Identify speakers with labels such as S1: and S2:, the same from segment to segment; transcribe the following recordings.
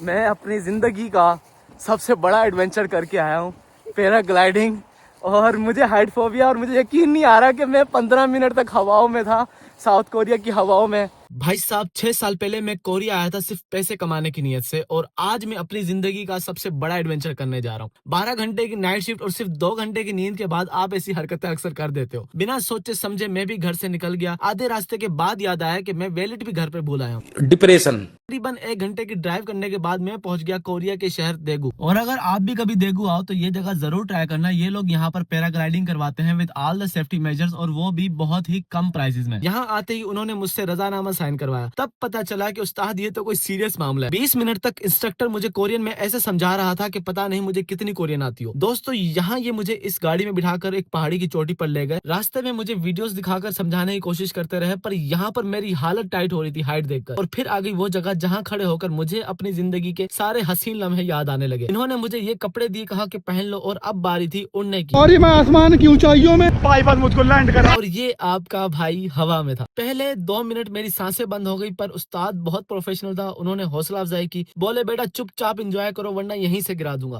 S1: मैं अपनी ज़िंदगी का सबसे बड़ा एडवेंचर करके आया हूँ, पैराग्लाइडिंग। और मुझे हाइट फोबिया, और मुझे यकीन नहीं आ रहा कि मैं 15 मिनट तक हवाओं में था, साउथ कोरिया की हवाओं में। भाई साहब 6 साल पहले मैं कोरिया आया था सिर्फ पैसे कमाने की नीयत से, और आज मैं अपनी जिंदगी का सबसे बड़ा एडवेंचर करने जा रहा हूँ। 12 घंटे की नाइट शिफ्ट और सिर्फ 2 घंटे की नींद के बाद आप ऐसी हरकतें अक्सर कर देते हो। बिना सोचे समझे मैं भी घर से निकल गया। आधे रास्ते के बाद याद आया कि मैं वैलेट भी घर पे भूल आया हूँ।
S2: डिप्रेशन।
S1: तकरीबन 1 घंटे की ड्राइव करने के बाद मैं पहुंच गया कोरिया के शहर देगू। और अगर आप भी कभी देगू आओ तो ये जगह जरूर ट्राई करना। ये लोग यहाँ पर पैराग्लाइडिंग करवाते हैं with all the safety measures, और वो भी बहुत ही कम प्राइसेस में। यहाँ आते ही उन्होंने मुझसे रजानामा साइन करवाया। तब पता चला कि उस्ताद ये तो कोई सीरियस मामला है। 20 मिनट तक इंस्ट्रक्टर मुझे कोरियन में ऐसे समझा रहा था कि पता नहीं मुझे कितनी कोरियन आती हो। दोस्तों यहाँ ये मुझे इस गाड़ी में बिठाकर एक पहाड़ी की चोटी पर ले गए। रास्ते में मुझे वीडियोस दिखाकर समझाने की कोशिश करते रहे, पर यहाँ पर मेरी हालत टाइट हो रही थी हाइट देखकर। और फिर आ गई वो जगह जहाँ खड़े होकर मुझे अपनी जिंदगी के सारे हसीन लम्हे याद आने लगे। इन्होंने मुझे ये कपड़े दिए, कहा कि पहन लो, और अब बारी थी उड़ने की।
S3: और मैं आसमान की ऊंचाइयों में पाइप मुझको लैंड करा।
S1: और ये आपका भाई हवा में था। पहले 2 मिनट मेरी सांसें बंद हो गई, पर उस्ताद बहुत प्रोफेशनल था। उन्होंने हौसला अफजाई की, बोले बेटा चुपचाप एंजॉय करो वरना यहीं से गिरा दूंगा।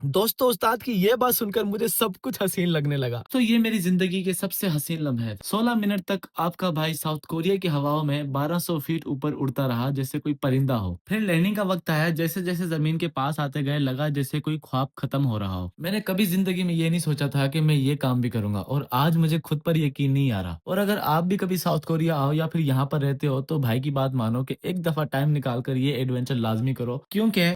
S1: दोस्तों उस्ताद की ये बात सुनकर मुझे सब कुछ हसीन लगने लगा। तो ये मेरी जिंदगी के सबसे हसीन लम्हे। 16 मिनट तक आपका भाई साउथ कोरिया की हवाओं में 1200 फीट ऊपर उड़ता रहा जैसे कोई परिंदा हो। फिर लैंडिंग का वक्त आया। जैसे जैसे जमीन के पास आते गए लगा जैसे कोई ख्वाब खत्म हो रहा हो। मैंने कभी जिंदगी में ये नहीं सोचा था कि मैं ये काम भी करूंगा, और आज मुझे खुद पर यकीन नहीं आ रहा। और अगर आप भी कभी साउथ कोरिया आओ या फिर यहाँ पर रहते हो तो भाई की बात मानो कि एक दफा टाइम निकाल कर ये एडवेंचर लाजमी करो, क्योंकि